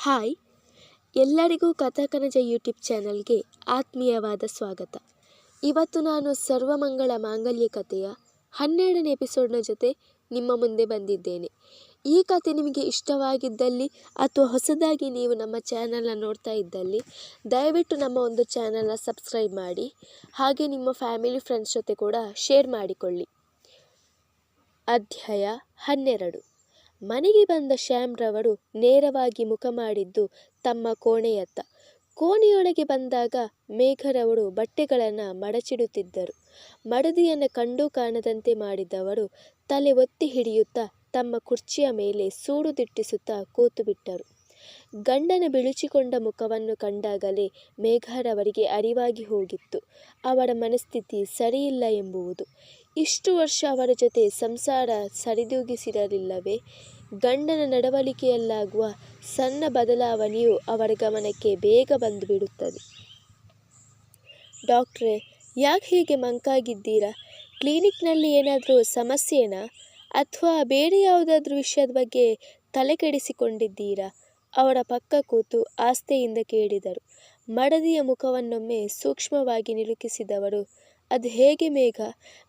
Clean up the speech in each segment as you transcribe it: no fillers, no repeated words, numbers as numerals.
Hi, ಎಲ್ಲರಿಗೂ ಕಥಾಕನಜ YouTube ಚಾನಲ್ಗೆ ಆತ್ಮೀಯವಾದ ಸ್ವಾಗತ. ಇವತ್ತು ನಾನು ಸರ್ವಮಂಗಳ ಮಾಂಗಲ್ಯ ಕಥೆಯ 12ನೇ ಎಪಿಸೋಡ್ನ ಜೊತೆ ನಿಮ್ಮ ಮುಂದೆ ಬಂದಿದ್ದೇನೆ. ಈ ಕಥೆ ನಿಮಗೆ ಇಷ್ಟವಾಗಿದ್ದಲ್ಲಿ ಅಥವಾ ಹೊಸದಾಗಿ ನೀವು ನಮ್ಮ ಚಾನಲ್ನ ನೋಡ್ತಾ ಇದ್ದಲ್ಲಿ ದಯವಿಟ್ಟು ನಮ್ಮ ಒಂದು ಚಾನಲ್ನ ಸಬ್ಸ್ಕ್ರೈಬ್ ಮಾಡಿ, ಹಾಗೆ ನಿಮ್ಮ ಫ್ಯಾಮಿಲಿ ಫ್ರೆಂಡ್ಸ್ ಜೊತೆ ಕೂಡ ಶೇರ್ ಮಾಡಿಕೊಳ್ಳಿ. ಅಧ್ಯಾಯ 12. ಮನೆಗೆ ಬಂದ ಶ್ಯಾಮ್ರವರು ನೇರವಾಗಿ ಮುಖ ಮಾಡಿದ್ದು ತಮ್ಮ ಕೋಣೆಯತ್ತ. ಕೋಣೆಯೊಳಗೆ ಬಂದಾಗ ಮೇಘರವರು ಬಟ್ಟೆಗಳನ್ನು ಮಡಚಿಡುತ್ತಿದ್ದರು. ಮಡದಿಯನ್ನು ಕಂಡೂ ಕಾಣದಂತೆ ಮಾಡಿದವರು ತಲೆ ಒತ್ತಿ ಹಿಡಿಯುತ್ತಾ ತಮ್ಮ ಕುರ್ಚಿಯ ಮೇಲೆ ಸೂಡು ದಿಟ್ಟಿಸುತ್ತಾ ಕೂತುಬಿಟ್ಟರು. ಗಂಡನ ಬಿಳುಚಿಕೊಂಡ ಮುಖವನ್ನು ಕಂಡಾಗಲೇ ಮೇಘರವರಿಗೆ ಅರಿವಾಗಿ ಹೋಗಿತ್ತು ಅವರ ಮನಸ್ಥಿತಿ ಸರಿಯಿಲ್ಲ ಎಂಬುವುದು. ಇಷ್ಟು ವರ್ಷ ಅವರ ಜೊತೆ ಸಂಸಾರ ಸರಿದೂಗಿಸಿರಲಿಲ್ಲವೇ? ಗಂಡನ ನಡವಳಿಕೆಯಲ್ಲಾಗುವ ಸಣ್ಣ ಬದಲಾವಣೆಯು ಅವರ ಗಮನಕ್ಕೆ ಬೇಗ ಬಂದು ಬಿಡುತ್ತದೆ. ಡಾಕ್ಟ್ರೇ, ಯಾಕೆ ಹೀಗೆ ಮಂಕಾಗಿದ್ದೀರಾ? ಕ್ಲಿನಿಕ್ನಲ್ಲಿ ಏನಾದರೂ ಸಮಸ್ಯೆನಾ? ಅಥವಾ ಬೇರೆ ಯಾವುದಾದ್ರೂ ವಿಷಯದ ಬಗ್ಗೆ ತಲೆ ಕೆಡಿಸಿಕೊಂಡಿದ್ದೀರಾ? ಅವರ ಪಕ್ಕ ಕೂತು ಆಸ್ಥೆಯಿಂದ ಕೇಳಿದರು. ಮಡದಿಯ ಮುಖವನ್ನೊಮ್ಮೆ ಸೂಕ್ಷ್ಮವಾಗಿ ನಿಲುಕಿಸಿದವರು, ಅದು ಹೇಗೆ ಮೇಘ?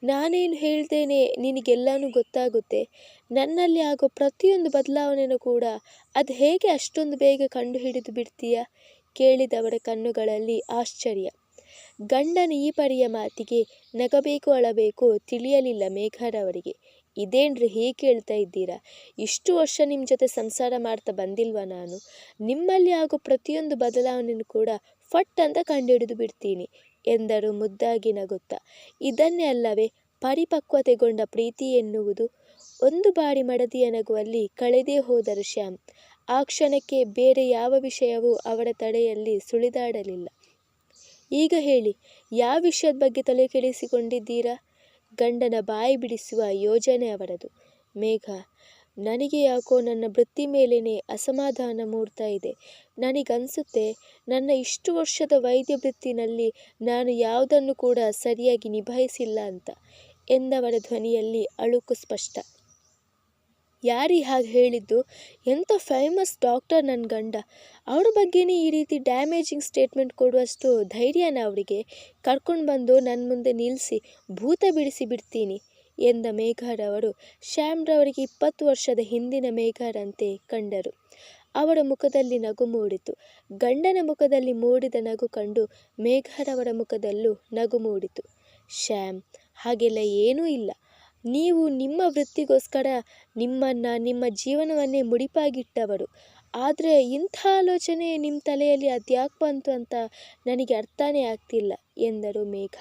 ನಾನೇನು ಹೇಳ್ತೇನೆ ನಿನಗೆಲ್ಲನೂ ಗೊತ್ತಾಗುತ್ತೆ. ನನ್ನಲ್ಲಿ ಆಗೋ ಪ್ರತಿಯೊಂದು ಬದಲಾವಣೆನೂ ಕೂಡ ಅದು ಹೇಗೆ ಅಷ್ಟೊಂದು ಬೇಗ ಕಂಡುಹಿಡಿದು ಬಿಡ್ತೀಯ? ಕೇಳಿದವರ ಕಣ್ಣುಗಳಲ್ಲಿ ಆಶ್ಚರ್ಯ. ಗಂಡನ ಈ ಪರಿಯ ಮಾತಿಗೆ ನಗಬೇಕು ಅಳಬೇಕು ತಿಳಿಯಲಿಲ್ಲ ಮೇಘರವರಿಗೆ. ಇದೇನ್ರಿ ಹೀಗೆ ಕೇಳ್ತಾ ಇದ್ದೀರಾ? ಇಷ್ಟು ವರ್ಷ ನಿಮ್ಮ ಜೊತೆ ಸಂಸಾರ ಮಾಡ್ತಾ ಬಂದಿಲ್ವ ನಾನು? ನಿಮ್ಮಲ್ಲಿ ಆಗೋ ಪ್ರತಿಯೊಂದು ಬದಲಾವಣೆನೂ ಕೂಡ ಫಟ್ ಅಂತ ಕಂಡುಹಿಡಿದು ಬಿಡ್ತೀನಿ ಎಂದರು ಮುದ್ದಾಗಿ ನಗುತ್ತಾ. ಇದನ್ನೇ ಅಲ್ಲವೇ ಪರಿಪಕ್ವತೆಗೊಂಡ ಪ್ರೀತಿ ಎನ್ನುವುದು? ಒಂದು ಬಾರಿ ಮಡದಿಯ ನಗುವಲ್ಲಿ ಕಳೆದೇ ಹೋದರು ಶ್ಯಾಮ್. ಆ ಕ್ಷಣಕ್ಕೆ ಬೇರೆ ಯಾವ ವಿಷಯವೂ ಅವರ ತಲೆಯಲ್ಲಿ ಸುಳಿದಾಡಲಿಲ್ಲ. ಈಗ ಹೇಳಿ, ಯಾವ ವಿಷಯದ ಬಗ್ಗೆ ತಲೆ ಕೆಡಿಸಿಕೊಂಡಿದ್ದೀರಾ? ಗಂಡನ ಬಾಯಿ ಬಿಡಿಸುವ ಯೋಜನೆ ಅವರದು. ಮೇಘ, ನನಗೆ ಯಾಕೋ ನನ್ನ ವೃತ್ತಿ ಮೇಲೇ ಅಸಮಾಧಾನ ಮೂಡ್ತಾ ಇದೆ. ನನಗನ್ಸುತ್ತೆ ನನ್ನ ಇಷ್ಟು ವರ್ಷದ ವೈದ್ಯ ವೃತ್ತಿನಲ್ಲಿ ನಾನು ಯಾವುದನ್ನು ಕೂಡ ಸರಿಯಾಗಿ ನಿಭಾಯಿಸಿಲ್ಲ ಅಂತ ಎಂದವರ ಧ್ವನಿಯಲ್ಲಿ ಅಳುಕು ಸ್ಪಷ್ಟ. ಯಾರೀ ಹಾಗೆ ಹೇಳಿದ್ದು? ಎಂಥ ಫೇಮಸ್ ಡಾಕ್ಟರ್ ನನ್ನ ಗಂಡ. ಅವ್ರ ಬಗ್ಗೆನೇ ಈ ರೀತಿ ಡ್ಯಾಮೇಜಿಂಗ್ ಸ್ಟೇಟ್ಮೆಂಟ್ ಕೊಡುವಷ್ಟು ಧೈರ್ಯನ ಅವರಿಗೆ? ಕರ್ಕೊಂಡು ಬಂದು ನನ್ನ ಮುಂದೆ ನಿಲ್ಲಿಸಿ ಭೂತ ಬಿಡಿಸಿ ಬಿಡ್ತೀನಿ ಎಂದ ಮೇಘರವರು ಶ್ಯಾಮ್ರವರಿಗೆ 20 ವರ್ಷದ ಹಿಂದಿನ ಮೇಘರಂತೆ ಕಂಡರು. ಅವರ ಮುಖದಲ್ಲಿ ನಗು ಮೂಡಿತು. ಗಂಡನ ಮುಖದಲ್ಲಿ ಮೂಡಿದ ನಗು ಕಂಡು ಮೇಘರವರ ಮುಖದಲ್ಲೂ ನಗು ಮೂಡಿತು. ಶ್ಯಾಮ್, ಹಾಗೆಲ್ಲ ಏನೂ ಇಲ್ಲ. ನೀವು ನಿಮ್ಮ ವೃತ್ತಿಗೋಸ್ಕರ ನಿಮ್ಮ ಜೀವನವನ್ನೇ ಮುಡಿಪಾಗಿಟ್ಟವರು. ಆದರೆ ಇಂಥ ಆಲೋಚನೆ ನಿಮ್ಮ ತಲೆಯಲ್ಲಿ ಅದ್ಯಾಕೆ ಬಂತು ಅಂತ ನನಗೆ ಅರ್ಥನೇ ಆಗ್ತಿಲ್ಲ ಎಂದರು ಮೇಘ.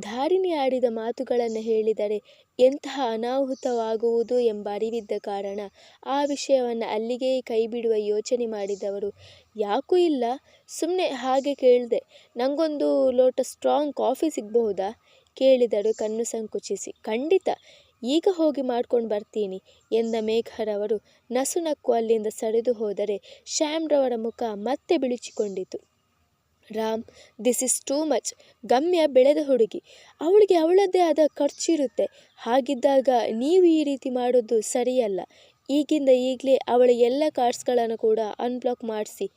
ಧಾರಿಣಿ ಆಡಿದ ಮಾತುಗಳನ್ನು ಹೇಳಿದರೆ ಎಂತಹ ಅನಾಹುತವಾಗುವುದು ಎಂಬ ಅರಿವಿದ್ದ ಕಾರಣ ಆ ವಿಷಯವನ್ನು ಅಲ್ಲಿಗೇ ಕೈಬಿಡುವ ಯೋಚನೆ ಮಾಡಿದವರು, ಯಾಕೂ ಇಲ್ಲ, ಸುಮ್ಮನೆ ಹಾಗೆ ಕೇಳಿದೆ, ನನಗೊಂದು ಲೋಟ ಸ್ಟ್ರಾಂಗ್ ಕಾಫಿ ಸಿಗಬಹುದಾ ಕೇಳಿದರು ಕಣ್ಣು ಸಂಕುಚಿಸಿ. ಖಂಡಿತ, ಈಗ ಹೋಗಿ ಮಾಡ್ಕೊಂಡು ಬರ್ತೀನಿ ಎಂದ ಮೇಘರವರು ನಸುನಕ್ಕು ಅಲ್ಲಿಂದ ಸರಿದು ಹೋದರೆ ಶ್ಯಾಮ್ರವರ ಮುಖ ಮತ್ತೆ ಬಿಳಿಚಿಕೊಂಡಿತು. Ram, this is too much. ಗಮ್ಯ ಬೆಳೆದ ಹುಡುಗಿ, ಅವಳಿಗೆ ಅವಳದ್ದೇ ಆದ ಖರ್ಚಿರುತ್ತೆ. ಹಾಗಿದ್ದಾಗ ನೀವು ಈ ರೀತಿ ಮಾಡೋದು ಸರಿಯಲ್ಲ. ಈಗಿಂದ ಈಗಲೇ ಅವಳ ಎಲ್ಲ ಕಾರ್ಡ್ಸ್ಗಳನ್ನು ಕೂಡ ಅನ್ಬ್ಲಾಕ್ ಮಾಡಿಸಿ.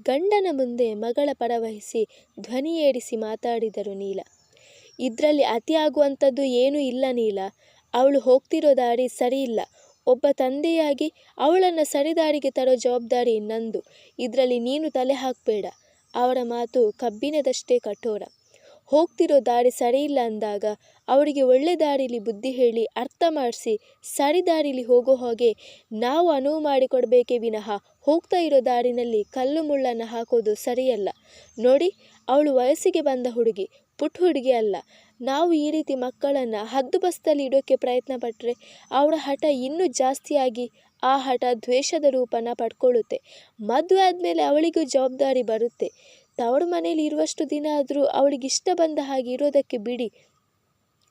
ಗಂಡನ ಮುಂದೆ ಮಗಳ ಪರವಹಿಸಿ ಧ್ವನಿ ಏರಿಸಿ ಮಾತಾಡಿದರು ನೀಲ. ಇದರಲ್ಲಿ ಅತಿ ಆಗುವಂಥದ್ದು ಏನೂ ಇಲ್ಲ ನೀಲ. ಅವಳು ಹೋಗ್ತಿರೋ ದಾರಿ ಸರಿಯಿಲ್ಲ. ಒಬ್ಬ ತಂದೆಯಾಗಿ ಅವಳನ್ನು ಸರಿದಾರಿಗೆ ತರೋ ಜವಾಬ್ದಾರಿ ನಂದು. ಇದರಲ್ಲಿ ನೀನು ತಲೆ ಹಾಕಬೇಡ. ಅವರ ಮಾತು ಕಬ್ಬಿಣದಷ್ಟೇ ಕಠೋರ. ಹೋಗ್ತಿರೋ ದಾರಿ ಸರಿಯಿಲ್ಲ ಅಂದಾಗ ಅವಳಿಗೆ ಒಳ್ಳೆ ದಾರಿಲಿ ಬುದ್ಧಿ ಹೇಳಿ ಅರ್ಥ ಮಾಡಿಸಿ ಸರಿ ದಾರಿಲಿ ಹೋಗೋ ಹಾಗೆ ನಾವು ಅನುವು ಮಾಡಿಕೊಡ್ಬೇಕೇ ವಿನಃ ಹೋಗ್ತಾ ಇರೋ ದಾರಿನಲ್ಲಿ ಕಲ್ಲು ಮುಳ್ಳನ್ನು ಹಾಕೋದು ಸರಿಯಲ್ಲ. ನೋಡಿ, ಅವಳು ವಯಸ್ಸಿಗೆ ಬಂದ ಹುಡುಗಿ, ಪುಟ್ಟ ಹುಡುಗಿ ಅಲ್ಲ. ನಾವು ಈ ರೀತಿ ಮಕ್ಕಳನ್ನು ಹದ್ದುಬಸ್ತಲ್ಲಿ ಇಡೋಕ್ಕೆ ಪ್ರಯತ್ನ ಪಟ್ಟರೆ ಅವಳ ಹಠ ಇನ್ನೂ ಜಾಸ್ತಿಯಾಗಿ ಆ ಹಠ ದ್ವೇಷದ ರೂಪನ ಪಡ್ಕೊಳ್ಳುತ್ತೆ. ಮದುವೆ ಆದಮೇಲೆ ಅವಳಿಗೂ ಜವಾಬ್ದಾರಿ ಬರುತ್ತೆ. ತವರು ಮನೇಲಿ ಇರುವಷ್ಟು ದಿನ ಆದರೂ ಅವಳಿಗಿಷ್ಟ ಬಂದ ಹಾಗೆ ಇರೋದಕ್ಕೆ ಬಿಡಿ.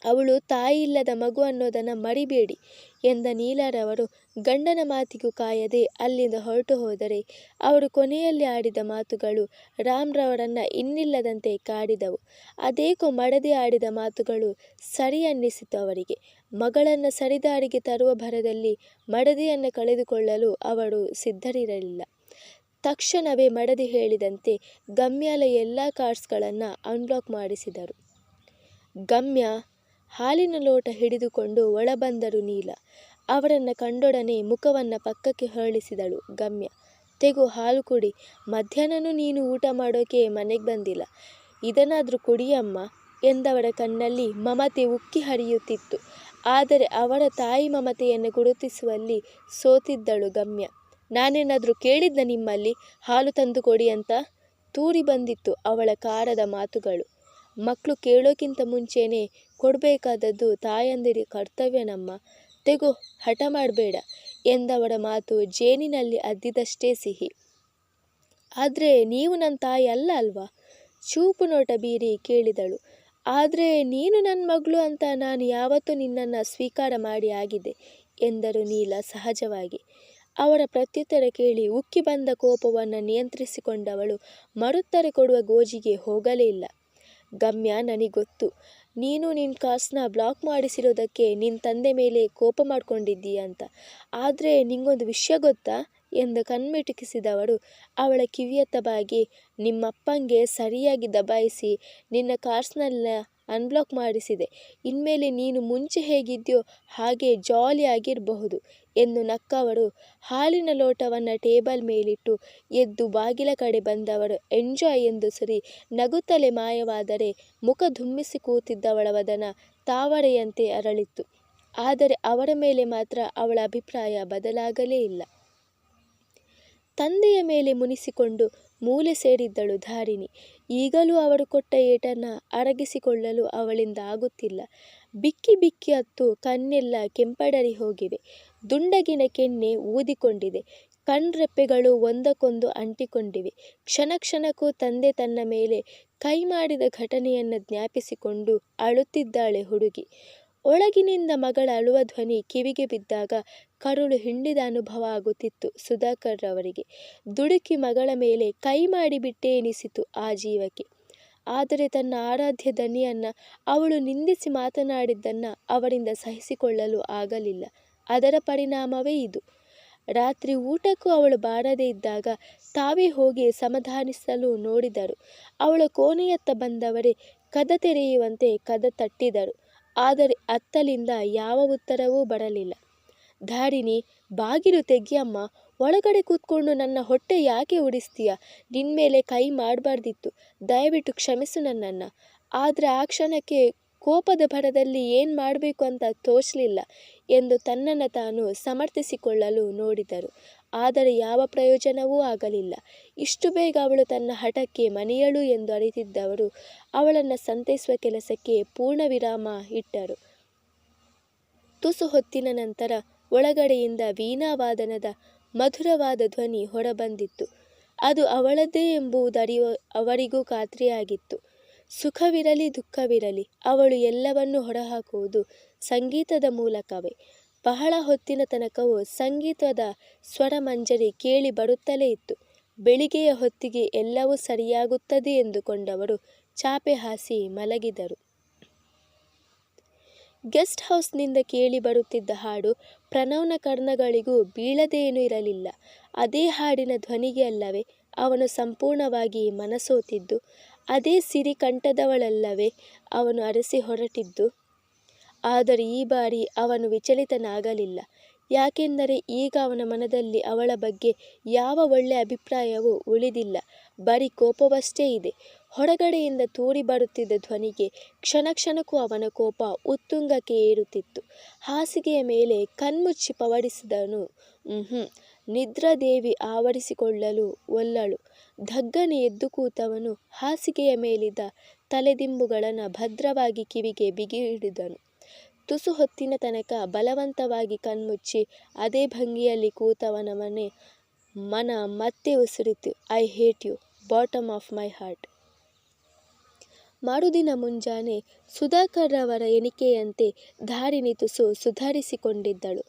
ಅವಳು ತಾಯಿ ಇಲ್ಲದ ಮಗು ಅನ್ನೋದನ್ನು ಮರಿಬೇಡಿ ಎಂದ ನೀಲರವರು ಗಂಡನ ಮಾತಿಗೂ ಕಾಯದೆ ಅಲ್ಲಿಂದ ಹೊರಟು ಹೋದರೆ ಅವರು ಕೊನೆಯಲ್ಲಿ ಆಡಿದ ಮಾತುಗಳು ರಾಮ್ರವರನ್ನು ಇನ್ನಿಲ್ಲದಂತೆ ಕಾಡಿದವು. ಅದೇಕೋ ಮಡದಿ ಆಡಿದ ಮಾತುಗಳು ಸರಿ ಅನ್ನಿಸಿತು ಅವರಿಗೆ. ಮಗಳನ್ನು ಸರಿದಾರಿಗೆ ತರುವ ಭರದಲ್ಲಿ ಮಡದಿಯನ್ನು ಕಳೆದುಕೊಳ್ಳಲು ಅವರು ಸಿದ್ಧರಿರಲಿಲ್ಲ. ತಕ್ಷಣವೇ ಮಡದಿ ಹೇಳಿದಂತೆ ಗಮ್ಯಾಲ ಎಲ್ಲ ಕಾರ್ಡ್ಸ್ಗಳನ್ನು ಅನ್ಲಾಕ್ ಮಾಡಿಸಿದರು. ಗಮ್ಯ ಹಾಲಿನ ಲೋಟ ಹಿಡಿದುಕೊಂಡು ಒಳಬಂದರು ನೀಲ. ಅವರನ್ನು ಕಂಡೊಡನೆ ಮುಖವನ್ನು ಪಕ್ಕಕ್ಕೆ ಹೊರಳಿಸಿದಳು ಗಮ್ಯ. ತೆಗು, ಹಾಲು ಕುಡಿ. ಮಧ್ಯಾಹ್ನನೂ ನೀನು ಊಟ ಮಾಡೋಕೆ ಮನೆಗೆ ಬಂದಿಲ್ಲ, ಇದನ್ನಾದರೂ ಕುಡಿಯಮ್ಮ ಎಂದವರ ಕಣ್ಣಲ್ಲಿ ಮಮತೆ ಉಕ್ಕಿ ಹರಿಯುತ್ತಿತ್ತು. ಆದರೆ ಅವರ ತಾಯಿ ಮಮತೆಯನ್ನು ಗುರುತಿಸುವಲ್ಲಿ ಸೋತಿದ್ದಳು ಗಮ್ಯ. ನಾನೇನಾದರೂ ಕೇಳಿದ್ನ ನಿಮ್ಮಲ್ಲಿ ಹಾಲು ತಂದು ಕೊಡಿ ಅಂತ? ತೂರಿ ಬಂದಿತ್ತು ಅವಳ ಕಾರದ ಮಾತುಗಳು. ಮಕ್ಕಳು ಕೇಳೋಕ್ಕಿಂತ ಮುಂಚೆನೇ ಕೊಡಬೇಕಾದದ್ದು ತಾಯಂದಿರ ಕರ್ತವ್ಯನಮ್ಮ. ತೆಗೋ, ಹಠ ಮಾಡಬೇಡ ಎಂದವರ ಮಾತು ಜೇನಿನಲ್ಲಿ ಅದ್ದಿದಷ್ಟೇ ಸಿಹಿ. ಆದರೆ ನೀವು ನನ್ನ ತಾಯಿ ಅಲ್ಲ ಅಲ್ವಾ? ಚೂಪು ನೋಟ ಬೀರಿ ಕೇಳಿದಳು. ಆದರೆ ನೀನು ನನ್ನ ಮಗಳು ಅಂತ ನಾನು ಯಾವತ್ತೂ ನಿನ್ನನ್ನು ಸ್ವೀಕಾರ ಮಾಡಿ ಆಗಿದೆ ಎಂದರು ನೀಲ ಸಹಜವಾಗಿ. ಅವರ ಪ್ರತ್ಯುತ್ತರ ಕೇಳಿ ಉಕ್ಕಿ ಬಂದ ಕೋಪವನ್ನು ನಿಯಂತ್ರಿಸಿಕೊಂಡವಳು ಮರುತ್ತರ ಕೊಡುವ ಗೋಜಿಗೆ ಹೋಗಲೇ ಇಲ್ಲ. ಗಮ್ಯ, ನನಗೊತ್ತು ನೀನು ನಿನ್ನ ಕಾಸನ್ನ ಬ್ಲಾಕ್ ಮಾಡಿಸಿರೋದಕ್ಕೆ ನಿನ್ನ ತಂದೆ ಮೇಲೆ ಕೋಪ ಮಾಡ್ಕೊಂಡಿದ್ದೀಯ ಅಂತ. ಆದರೆ ನಿಂಗೊಂದು ವಿಷಯ ಗೊತ್ತಾ ಎಂದು ಕಣ್ಮಿಟುಕಿಸಿದವರು ಅವಳ ಕಿವಿಯತ್ತ ಬಾಗಿ, ನಿಮ್ಮಪ್ಪಂಗೆ ಸರಿಯಾಗಿ ದಬಾಯಿಸಿ ನಿನ್ನ ಕಾರ್ಸ್ನೆಲ್ಲ ಅನ್ಬ್ಲಾಕ್ ಮಾಡಿಸಿದೆ. ಇನ್ಮೇಲೆ ನೀನು ಮುಂಚೆ ಹೇಗಿದ್ಯೋ ಹಾಗೆ ಜಾಲಿಯಾಗಿರಬಹುದು ಎಂದು ನಕ್ಕವರು ಹಾಲಿನ ಲೋಟವನ್ನು ಟೇಬಲ್ ಮೇಲಿಟ್ಟು ಎದ್ದು ಬಾಗಿಲ ಕಡೆ ಬಂದವರು ಎಂಜಾಯ್ ಎಂದು ಸರಿ ನಗುತ್ತಲೇ ಮಾಯವಾದರೆ ಮುಖ ಧುಮ್ಮಿಸಿ ಕೂತಿದ್ದವಳ ವದನ ತಾವರೆಯಂತೆ ಅರಳಿತ್ತು. ಆದರೆ ಅವರ ಮೇಲೆ ಮಾತ್ರ ಅವಳ ಅಭಿಪ್ರಾಯ ಬದಲಾಗಲೇ ಇಲ್ಲ. ತಂದೆಯ ಮೇಲೆ ಮುನಿಸಿಕೊಂಡು ಮೂಲೆ ಸೇರಿದ್ದಳು ಧಾರಿಣಿ. ಈಗಲೂ ಅವರು ಕೊಟ್ಟ ಏಟನ್ನು ಅರಗಿಸಿಕೊಳ್ಳಲು ಅವಳಿಂದ ಆಗುತ್ತಿಲ್ಲ. ಬಿಕ್ಕಿ ಬಿಕ್ಕಿ ಹತ್ತು ಕಣ್ಣೆಲ್ಲ ಕೆಂಪಡರಿ ಹೋಗಿವೆ. ದುಂಡಗಿನ ಕೆನ್ನೆ ಊದಿಕೊಂಡಿದೆ. ಕಣ್ರೆಪ್ಪೆಗಳು ಒಂದಕ್ಕೊಂದು ಅಂಟಿಕೊಂಡಿವೆ. ಕ್ಷಣ ಕ್ಷಣಕ್ಕೂ ತಂದೆ ತನ್ನ ಮೇಲೆ ಕೈ ಮಾಡಿದ ಘಟನೆಯನ್ನು ಜ್ಞಾಪಿಸಿಕೊಂಡು ಅಳುತ್ತಿದ್ದಾಳೆ ಹುಡುಗಿ. ಒಳಗಿನಿಂದ ಮಗಳ ಅಳುವ ಧ್ವನಿ ಕಿವಿಗೆ ಬಿದ್ದಾಗ ಕರುಳು ಹಿಂಡಿದ ಅನುಭವ ಆಗುತ್ತಿತ್ತು ಸುಧಾಕರ್ ರವರಿಗೆ. ದುಡುಕಿ ಮಗಳ ಮೇಲೆ ಕೈ ಮಾಡಿಬಿಟ್ಟೆ ಎನಿಸಿತು ಆ ಜೀವಕ್ಕೆ. ಆದರೆ ತನ್ನ ಆರಾಧ್ಯ ದನಿಯನ್ನು ಅವಳು ನಿಂದಿಸಿ ಮಾತನಾಡಿದ್ದನ್ನು ಅವರಿಂದ ಸಹಿಸಿಕೊಳ್ಳಲು ಆಗಲಿಲ್ಲ. ಅದರ ಪರಿಣಾಮವೇ ಇದು. ರಾತ್ರಿ ಊಟಕ್ಕೂ ಅವಳು ಬಾರದೇ ಇದ್ದಾಗ ತಾವೇ ಹೋಗಿ ಸಮಾಧಾನಿಸಲು ನೋಡಿದರು. ಅವಳ ಕೋಣೆಯತ್ತ ಬಂದವರೇ ಕದ ತೆರೆಯುವಂತೆ ಕದ ತಟ್ಟಿದರು. ಆದರೆ ಅತ್ತಲಿಂದ ಯಾವ ಉತ್ತರವೂ ಬರಲಿಲ್ಲ. ಧಾರಿಣಿ, ಬಾಗಿಲು ತೆಗಿಯಮ್ಮ, ಒಳಗಡೆ ಕೂತ್ಕೊಂಡು ನನ್ನ ಹೊಟ್ಟೆ ಯಾಕೆ ಉಡಿಸ್ತೀಯ? ನಿನ್ಮೇಲೆ ಕೈ ಮಾಡಬಾರ್ದಿತ್ತು, ದಯವಿಟ್ಟು ಕ್ಷಮಿಸು ನನ್ನನ್ನು. ಆದರೆ ಆ ಕ್ಷಣಕ್ಕೆ ಕೋಪದ ಭರದಲ್ಲಿ ಏನು ಮಾಡಬೇಕು ಅಂತ ತೋಚಲಿಲ್ಲ ಎಂದು ತನ್ನನ್ನು ತಾನು ಸಮರ್ಥಿಸಿಕೊಳ್ಳಲು ನೋಡಿದರು. ಆದರೆ ಯಾವ ಪ್ರಯೋಜನವೂ ಆಗಲಿಲ್ಲ. ಇಷ್ಟು ಬೇಗ ಅವಳು ತನ್ನ ಹಠಕ್ಕೆ ಮಣಿಯಳು ಎಂದು ಅರಿತಿದ್ದವರು ಅವಳನ್ನು ಸಂತೈಸುವ ಕೆಲಸಕ್ಕೆ ಪೂರ್ಣ ವಿರಾಮ ಇಟ್ಟರು. ತುಸು ಹೊತ್ತಿನ ನಂತರ ಒಳಗಡೆಯಿಂದ ವೀಣಾವಾದನದ ಮಧುರವಾದ ಧ್ವನಿ ಹೊರಬಂದಿತ್ತು. ಅದು ಅವಳದ್ದೇ ಎಂಬುದು ಅವರಿಗೂ ಖಾತ್ರಿಯಾಗಿತ್ತು. ಸುಖವಿರಲಿ ದುಃಖವಿರಲಿ ಅವಳು ಎಲ್ಲವನ್ನೂ ಹೊರಹಾಕುವುದು ಸಂಗೀತದ ಮೂಲಕವೇ. ಬಹಳ ಹೊತ್ತಿನ ತನಕವೂ ಸಂಗೀತದ ಸ್ವರಮಂಜರಿ ಕೇಳಿ ಬರುತ್ತಲೇ ಇತ್ತು. ಬೆಳಿಗ್ಗೆಯ ಹೊತ್ತಿಗೆ ಎಲ್ಲವೂ ಸರಿಯಾಗುತ್ತದೆ ಎಂದುಕೊಂಡವರು ಚಾಪೆ ಹಾಸಿ ಮಲಗಿದರು. ಗೆಸ್ಟ್ ಹೌಸ್ನಿಂದ ಕೇಳಿ ಬರುತ್ತಿದ್ದ ಹಾಡು ಪ್ರಣವ್ನ ಕರ್ಣಗಳಿಗೂ ಬೀಳದೇನೂ ಇರಲಿಲ್ಲ. ಅದೇ ಹಾಡಿನ ಧ್ವನಿಗೆ ಅಲ್ಲವೇ ಅವನು ಸಂಪೂರ್ಣವಾಗಿ ಮನಸೋತಿದ್ದು? ಅದೇ ಸಿರಿ ಕಂಠದವಳಲ್ಲವೇ ಅವನು ಅರಸಿ ಹೊರಟಿದ್ದು? ಆದರೆ ಈ ಬಾರಿ ಅವನು ವಿಚಲಿತನಾಗಲಿಲ್ಲ. ಯಾಕೆಂದರೆ ಈಗ ಅವನ ಮನದಲ್ಲಿ ಅವಳ ಬಗ್ಗೆ ಯಾವ ಒಳ್ಳೆಯ ಅಭಿಪ್ರಾಯವೂ ಉಳಿದಿಲ್ಲ. ಬರೀ ಕೋಪವಷ್ಟೇ ಇದೆ. ಹೊರಗಡೆಯಿಂದ ತೂರಿ ಬರುತ್ತಿದ್ದ ಧ್ವನಿಗೆ ಕ್ಷಣ ಕ್ಷಣಕ್ಕೂ ಅವನ ಕೋಪ ಉತ್ತುಂಗಕ್ಕೆ ಏರುತ್ತಿತ್ತು. ಹಾಸಿಗೆಯ ಮೇಲೆ ಕಣ್ಮುಚ್ಚಿ ಪವಡಿಸಿದನು. ನಿದ್ರಾದೇವಿ ಆವರಿಸಿಕೊಳ್ಳಲು ಒಲ್ಲಳು. ಧಗ್ಗನೆ ಎದ್ದು ಕೂತವನು ಹಾಸಿಗೆಯ ಮೇಲಿದ್ದ ತಲೆದಿಂಬುಗಳನ್ನು ಭದ್ರವಾಗಿ ಕಿವಿಗೆ ಬಿಗಿ ಹಿಡಿದನು. ತುಸು ಹೊತ್ತಿನ ತನಕ ಬಲವಂತವಾಗಿ ಕಣ್ಮುಚ್ಚಿ ಅದೇ ಭಂಗಿಯಲ್ಲಿ ಕೂತವನ ಮನ ಮತ್ತೆ ಉಸಿರಿತು. I hate you, bottom of my heart. ಮರುದಿನ ಮುಂಜಾನೆ ಸುಧಾಕರ್ ರವರ ಎಣಿಕೆಯಂತೆ ಧಾರಿಣಿ ತುಸು ಸುಧಾರಿಸಿಕೊಂಡಿದ್ದಳು.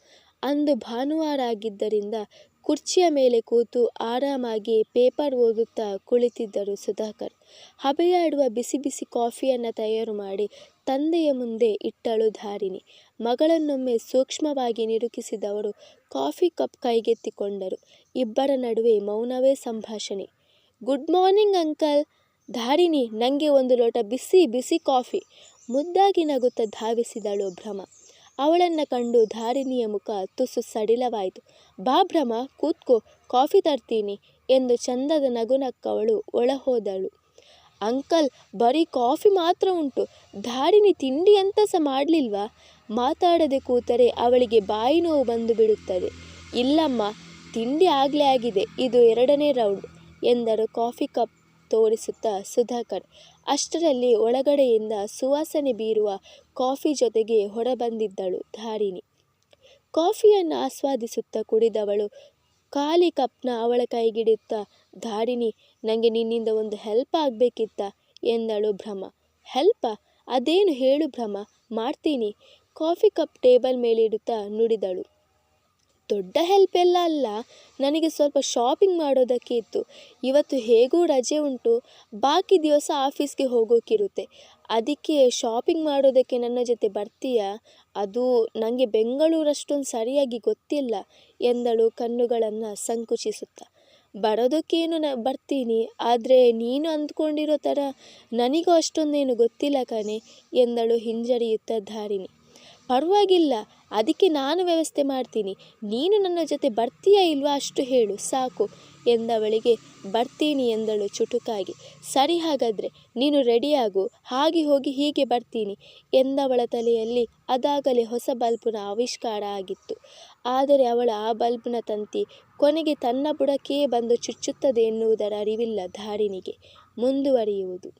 ಅಂದು ಭಾನುವಾರ ಆಗಿದ್ದರಿಂದ ಕುರ್ಚಿಯ ಮೇಲೆ ಕೂತು ಆರಾಮಾಗಿ ಪೇಪರ್ ಓದುತ್ತಾ ಕುಳಿತಿದ್ದರು ಸುಧಾಕರ್. ಹಬೆಯಾಡುವ ಬಿಸಿ ಬಿಸಿ ಕಾಫಿಯನ್ನು ತಯಾರು ಮಾಡಿ ತಂದೆಯ ಮುಂದೆ ಇಟ್ಟಳು ಧಾರಿಣಿ. ಮಗಳನ್ನೊಮ್ಮೆ ಸೂಕ್ಷ್ಮವಾಗಿ ನಿರೂಪಿಸಿದವರು ಕಾಫಿ ಕಪ್ ಕೈಗೆತ್ತಿಕೊಂಡರು. ಇಬ್ಬರ ನಡುವೆ ಮೌನವೇ ಸಂಭಾಷಣೆ. Good morning uncle. ಧಾರಿಣಿ, ನನಗೆ ಒಂದು ಲೋಟ ಬಿಸಿ ಬಿಸಿ ಕಾಫಿ. ಮುದ್ದಾಗಿ ನಗುತ್ತಾ ಧಾವಿಸಿದಳು ಭ್ರಮ. ಅವಳನ್ನು ಕಂಡು ಧಾರಿಣಿಯ ಮುಖ ತುಸು ಸಡಿಲವಾಯಿತು. ಬಾ ಭ್ರಮ, ಕೂತ್ಕೋ, ಕಾಫಿ ತರ್ತೀನಿ ಎಂದು ಚಂದದ ನಗುನಕ್ಕವಳು ಒಳಹೋದಳು. ಅಂಕಲ್, ಬರೀ ಕಾಫಿ ಮಾತ್ರ ಉಂಟು. ಧಾರಿಣಿ ತಿಂಡಿ ಎಂತ ಸಹ ಮಾಡಲಿಲ್ವಾ? ಮಾತಾಡದೆ ಕೂತರೆ ಅವಳಿಗೆ ಬಾಯಿ ನೋವು ಬಂದು ಬಿಡುತ್ತದೆ. ಇಲ್ಲಮ್ಮ, ತಿಂಡಿ ಆಗಲೇ ಆಗಿದೆ, ಇದು 2ನೇ ರೌಂಡ್ ಎಂದರು ಕಾಫಿ ಕಪ್ ತೋರಿಸುತ್ತಾ ಸುಧಾಕರ್. ಅಷ್ಟರಲ್ಲಿ ಒಳಗಡೆಯಿಂದ ಸುವಾಸನೆ ಬೀರುವ ಕಾಫಿ ಜೊತೆಗೆ ಹೊರಬಂದಿದ್ದಳು ಧಾರಿಣಿ. ಕಾಫಿಯನ್ನು ಆಸ್ವಾದಿಸುತ್ತಾ ಕುಡಿದವಳು ಖಾಲಿ ಕಪ್ನ ಅವಳ ಕೈಗಿಡುತ್ತಾ, ಧಾರಿಣಿ, ನನಗೆ ನಿನ್ನಿಂದ ಒಂದು ಹೆಲ್ಪ್ ಆಗಬೇಕಿತ್ತ ಎಂದಳು ಭ್ರಮ. ಹೆಲ್ಪಾ? ಅದೇನು ಹೇಳು ಭ್ರಮ, ಮಾಡ್ತೀನಿ. ಕಾಫಿ ಕಪ್ ಟೇಬಲ್ ಮೇಲಿಡುತ್ತಾ ನುಡಿದಳು. ದೊಡ್ಡ ಹೆಲ್ಪ್ ಎಲ್ಲ ಅಲ್ಲ, ನನಗೆ ಸ್ವಲ್ಪ ಶಾಪಿಂಗ್ ಮಾಡೋದಕ್ಕೆ ಇತ್ತು. ಇವತ್ತು ಹೇಗೂ ರಜೆ ಉಂಟು, ಬಾಕಿ ದಿವಸ ಆಫೀಸ್ಗೆ ಹೋಗೋಕ್ಕಿರುತ್ತೆ. ಅದಕ್ಕೆ ಶಾಪಿಂಗ್ ಮಾಡೋದಕ್ಕೆ ನನ್ನ ಜೊತೆ ಬರ್ತೀಯಾ? ಅದು ನನಗೆ ಬೆಂಗಳೂರಷ್ಟೊಂದು ಸರಿಯಾಗಿ ಗೊತ್ತಿಲ್ಲ ಎಂದಳು ಕಣ್ಣುಗಳನ್ನು ಸಂಕುಚಿಸುತ್ತಾ. ಬರೋದಕ್ಕೇನು ಬರ್ತೀನಿ, ಆದರೆ ನೀನು ಅಂದ್ಕೊಂಡಿರೋ ಥರ ನನಗೂ ಅಷ್ಟೊಂದೇನು ಗೊತ್ತಿಲ್ಲ ಕಣೆ ಎಂದಳು ಹಿಂಜರಿಯುತ್ತಾ ಧಾರಿಣಿ. ಪರವಾಗಿಲ್ಲ, ಅದಕ್ಕೆ ನಾನು ವ್ಯವಸ್ಥೆ ಮಾಡ್ತೀನಿ. ನೀನು ನನ್ನ ಜೊತೆ ಬರ್ತೀಯಾ ಇಲ್ವಾ ಅಷ್ಟು ಹೇಳು ಸಾಕು ಎಂದವಳಿಗೆ. ಬರ್ತೀನಿ ಎಂದಳು ಚುಟುಕಾಗಿ. ಸರಿ, ಹಾಗಾದರೆ ನೀನು ರೆಡಿಯಾಗು, ಹಾಗೆ ಹೋಗಿ ಹೀಗೆ ಬರ್ತೀನಿ ಎಂದವಳ ತಲೆಯಲ್ಲಿ ಅದಾಗಲೇ ಹೊಸ ಬಲ್ಬ್ನ ಆವಿಷ್ಕಾರ ಆಗಿತ್ತು. ಆದರೆ ಅವಳ ಆ ಬಲ್ಬ್ನ ತಂತಿ ಕೊನೆಗೆ ತನ್ನ ಬುಡಕ್ಕೇ ಬಂದು ಚುಚ್ಚುತ್ತದೆ ಎನ್ನುವುದರ ಅರಿವಿಲ್ಲ ಧಾರಿಣಿಗೆ. ಮುಂದುವರಿಯುವುದು.